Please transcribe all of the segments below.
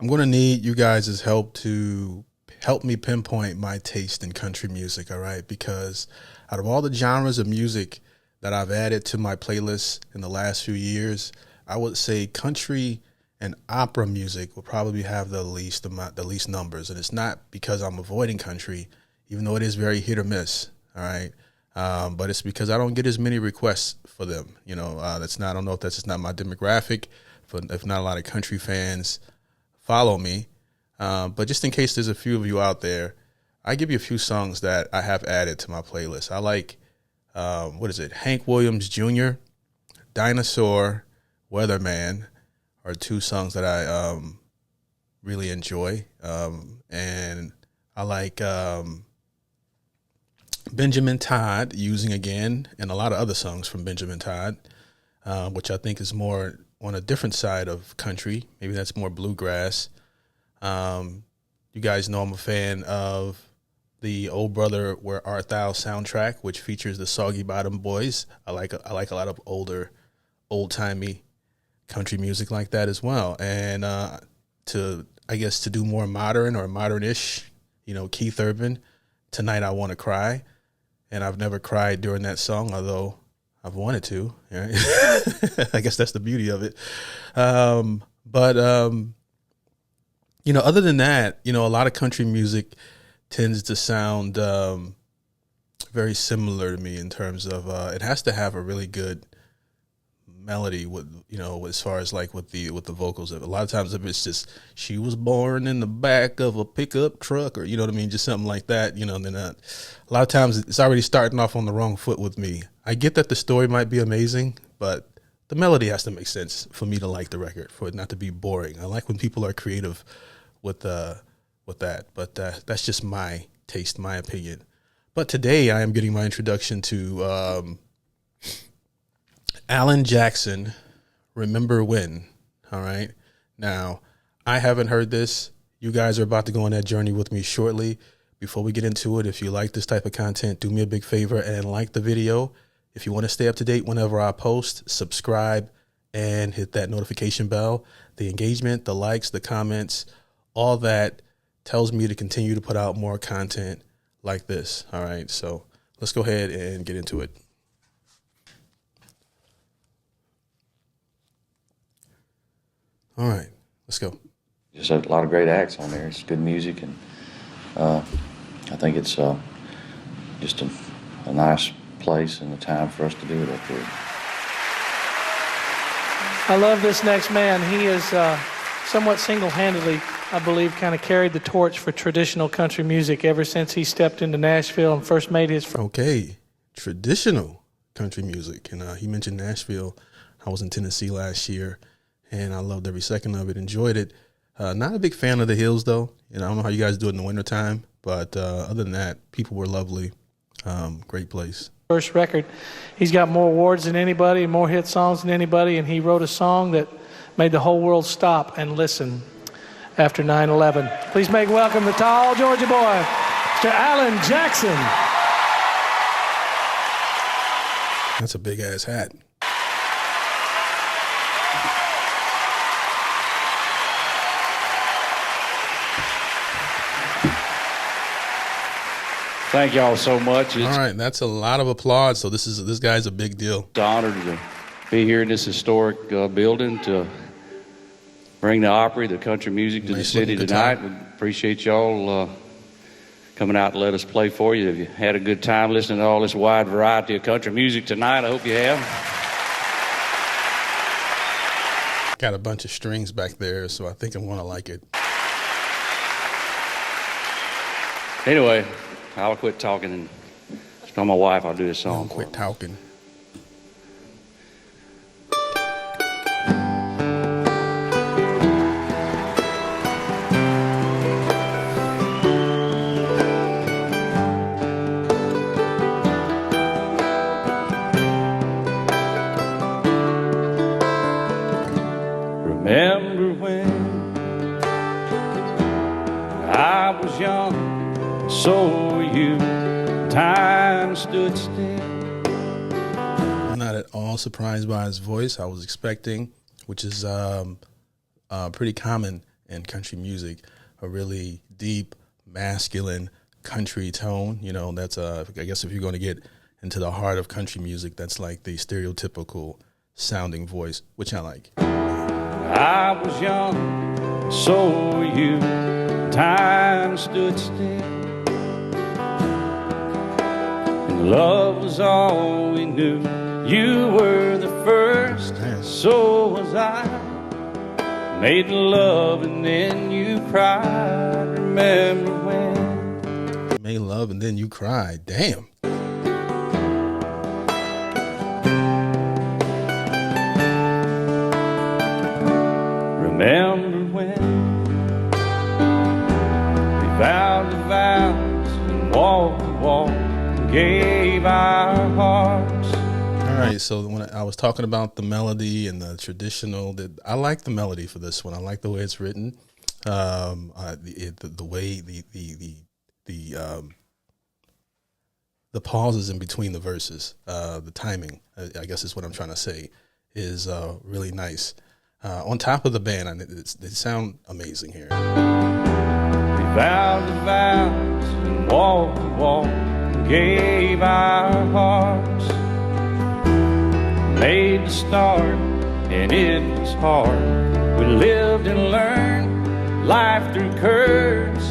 I'm going to need you guys' help to help me pinpoint my taste in country music, all right? Because out of all the genres of music that I've added to my playlist in the last few years, I would say country and opera music will probably have the least numbers. And it's not because I'm avoiding country, even though it is very hit or miss, all right? But it's because I don't get as many requests for them. I don't know if that's just not my demographic, but if not a lot of country fans follow me. But just in case there's a few of you out there, I give you a few songs that I have added to my playlist. I like, Hank Williams Jr., Dinosaur, Weatherman are two songs that I really enjoy. And I like Benjamin Todd, Using Again, and a lot of other songs from Benjamin Todd, which I think is more on a different side of country. Maybe that's more bluegrass. You guys know I'm a fan of the Old Brother Where Art Thou soundtrack, which features the Soggy Bottom Boys. I like a lot of old-timey country music like that as well. And to do more modern or modern-ish, Keith Urban, Tonight I Want to Cry. And I've never cried during that song, although I've wanted to. Right? I guess that's the beauty of it. Other than that, a lot of country music tends to sound very similar to me in terms of it has to have a really good melody with as far as like with the vocals. A lot of times if it's just she was born in the back of a pickup truck, or just something like that, then a lot of times it's already starting off on the wrong foot with me. I get that the story might be amazing, but the melody has to make sense for me to like the record, for it not to be boring. I like when people are creative with that, but that's just my taste, my opinion. But today I am getting my introduction to Alan Jackson, Remember When. All right. Now, I haven't heard this. You guys are about to go on that journey with me shortly. Before we get into it, if you like this type of content, do me a big favor and like the video. If you want to stay up to date whenever I post, subscribe and hit that notification bell. The engagement, the likes, the comments, all that tells me to continue to put out more content like this. All right. So let's go ahead and get into it. All right, let's go. Just a lot of great acts on there. It's good music, and I think it's just a nice place and a time for us to do it up here. I love this next man. He is somewhat single-handedly, I believe, kind of carried the torch for traditional country music ever since he stepped into Nashville and first made his... Okay, traditional country music. And he mentioned Nashville. I was in Tennessee last year, and I loved every second of it, enjoyed it. Not a big fan of the hills, though. I don't know how you guys do it in the wintertime, but other than that, people were lovely. Great place. First record. He's got more awards than anybody, more hit songs than anybody, and he wrote a song that made the whole world stop and listen after 9/11. Please make welcome the tall Georgia boy, Mr. Alan Jackson. That's a big-ass hat. Thank y'all so much. All right, that's a lot of applause. So this guy's a big deal. It's an honor to be here in this historic building to bring the Opry, the country music to the city tonight. We appreciate y'all coming out to let us play for you. If you had a good time listening to all this wide variety of country music tonight, I hope you have. Got a bunch of strings back there, so I think I'm going to like it. Anyway, I'll quit talking and tell my wife I'll do this song. Quit talking. Remember when I was young, so were you, time stood still. I'm not at all surprised by his voice. I was expecting, which is pretty common in country music, a really deep, masculine country tone. You know, that's I guess if you're going to get into the heart of country music, that's like the stereotypical sounding voice, which I like. I was young, so were you. Time stood still, and love was all we knew. You were the first, so was I. Made love and then you cried. Remember when? Made love and then you cried. Damn. Remember when we vowed the vows and walked the walk and gave our hearts. All right, so when I was talking about the melody and the traditional, I like the melody for this one. I like the way it's written, the way the pauses in between the verses, the timing, I guess is what I'm trying to say, is really nice. On top of the band, they sound amazing here. We vowed the vows and walked the walk and gave our hearts. Made the start, and it was hard. We lived and learned life through curves.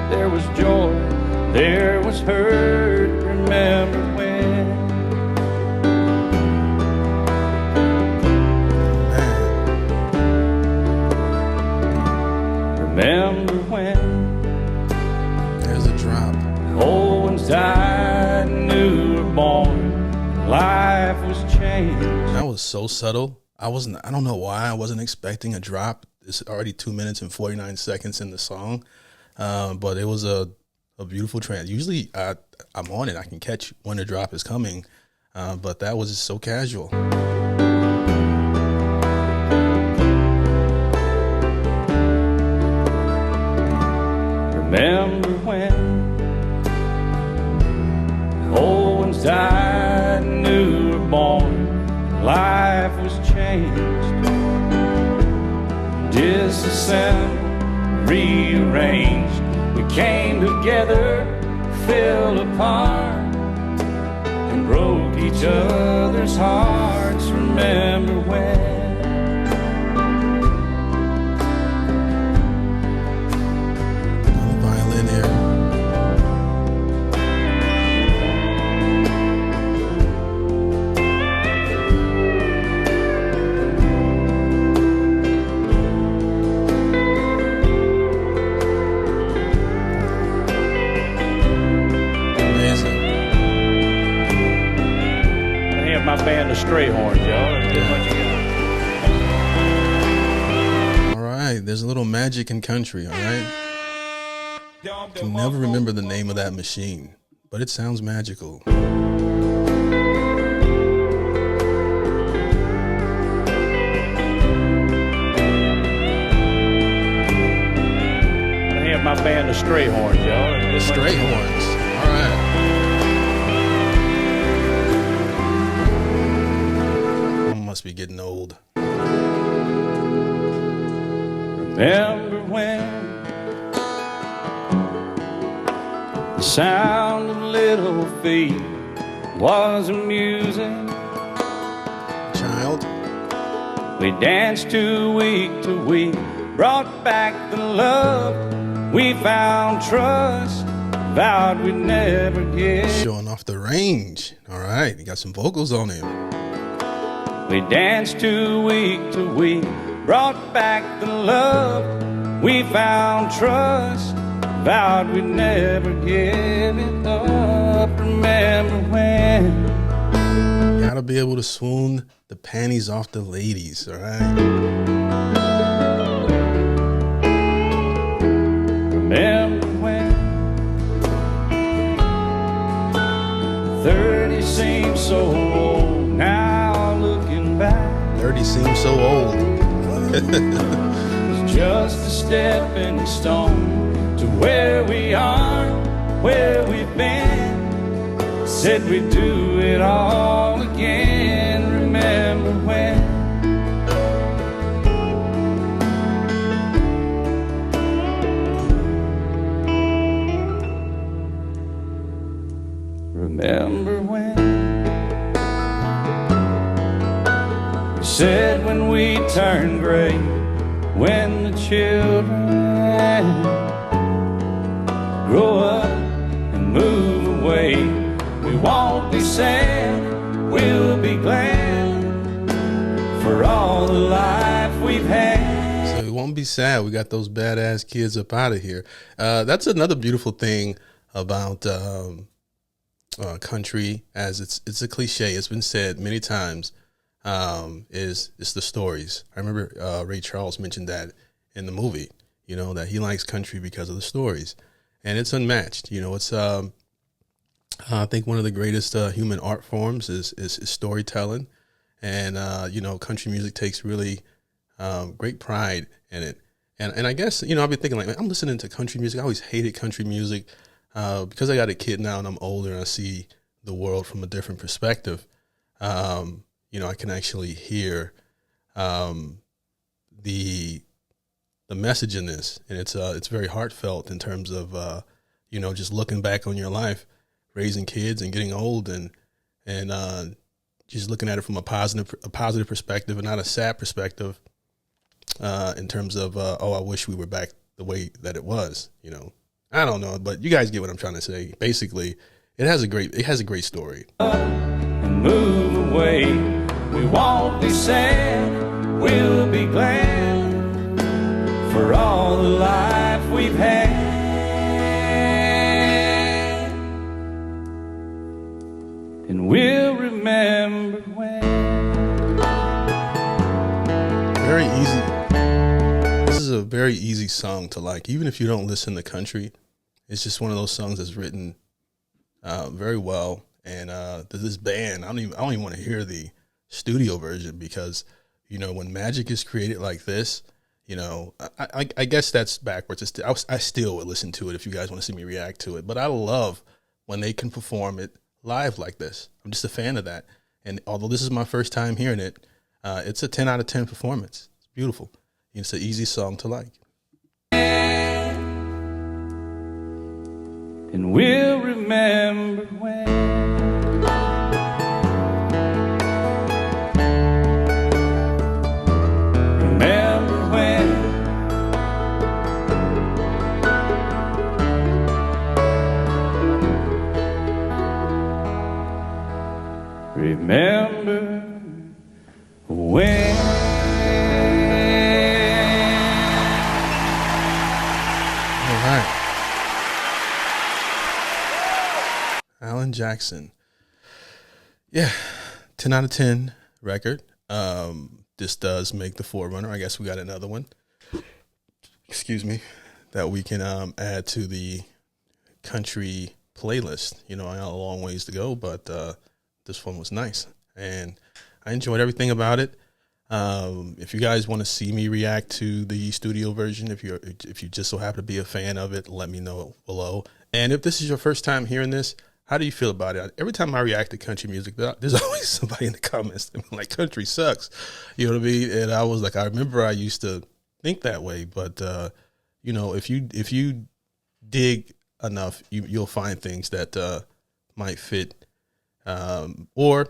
There was joy, there was hurt. Remember when? Remember when? There's a drop. Old ones died, new were born. Life was changed. That was so subtle. I don't know why I wasn't expecting a drop. It's already 2 minutes and 49 seconds in the song. But it was a beautiful trend. Usually I'm on it. I can catch when the drop is coming. But that was just so casual. Remember when? Old ones died, new were born. Life was changed. Disassembled, rearranged. We came together, fell apart, and broke each other's hearts. Remember when? Another violin here. My band of Stray Horns, y'all. All right, there's a little magic in country, all right? I can never remember the name of that machine, but it sounds magical. I have my band of Stray Horns, y'all. Stray Horns, all right. Must be getting old. Remember when the sound of little feet was amusing? Child. We danced to week, brought back the love. We found trust, vowed we'd never give. Showing off the range. All right, you got some vocals on him. We danced to week, brought back the love. We found trust, vowed we'd never give it up. Remember when? Gotta be able to swoon the panties off the ladies, all right? Remember when? 30 seems so old now. 30 seems so old. It's just a stepping stone to where we are, where we've been. Said we'd do it all again. Remember when? will turn gray when the children grow up and move away. We won't be sad, we'll be glad for all the life we've had. So we won't be sad. We got those badass kids up out of here. That's another beautiful thing about country, as it's a cliche. It's been said many times. Is the stories. I remember Ray Charles mentioned that in the movie. You know, that he likes country because of the stories, and it's unmatched. You know, it's I think one of the greatest human art forms is storytelling, and you know, country music takes really great pride in it. And I guess, you know, I've been thinking, like, man, I'm listening to country music. I always hated country music because I got a kid now and I'm older and I see the world from a different perspective. You know, I can actually hear the message in this, and it's very heartfelt in terms of you know, just looking back on your life, raising kids and getting old, and just looking at it from a positive perspective and not a sad perspective. In terms of oh, I wish we were back the way that it was. You know, I don't know, but you guys get what I'm trying to say. Basically, it has a great story. And move away. We won't be sad, we'll be glad for all the life we've had. And we'll remember when. Very easy. This is a very easy song to like, even if you don't listen to country. It's just one of those songs that's written very well. And this band, I don't even want to hear the studio version, because, you know, when magic is created like this, you know, I guess that's backwards. I still would listen to it if you guys want to see me react to it. But I love when they can perform it live like this. I'm just a fan of that. And although this is my first time hearing it, it's a 10 out of 10 performance. It's beautiful. It's an easy song to like. And we'll remember when. Remember when. Remember when. Alan Jackson. Yeah, 10 out of 10 record. This does make the forerunner. I guess we got another one, excuse me, that we can add to the country playlist. You know, I got a long ways to go, but this one was nice, and I enjoyed everything about it. If you guys want to see me react to the studio version, if you just so happen to be a fan of it, let me know below. And if this is your first time hearing this, how do you feel about it? Every time I react to country music, there's always somebody in the comments like, country sucks. You know what I mean? And I was like, I remember I used to think that way, but you know, if you dig enough, you'll find things that might fit, or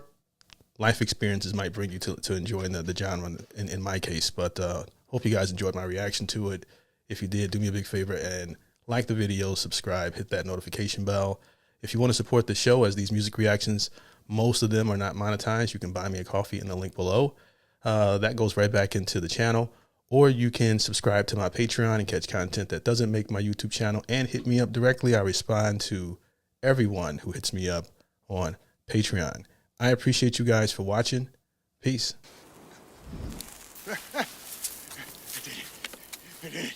life experiences might bring you to enjoying the genre in my case. But hope you guys enjoyed my reaction to it. If you did, do me a big favor and like the video, subscribe, hit that notification bell. If you want to support the show, as these music reactions, most of them are not monetized, you can buy me a coffee in the link below. That goes right back into the channel. Or you can subscribe to my Patreon and catch content that doesn't make my YouTube channel, and hit me up directly. I respond to everyone who hits me up on Patreon. I appreciate you guys for watching. Peace. I did it.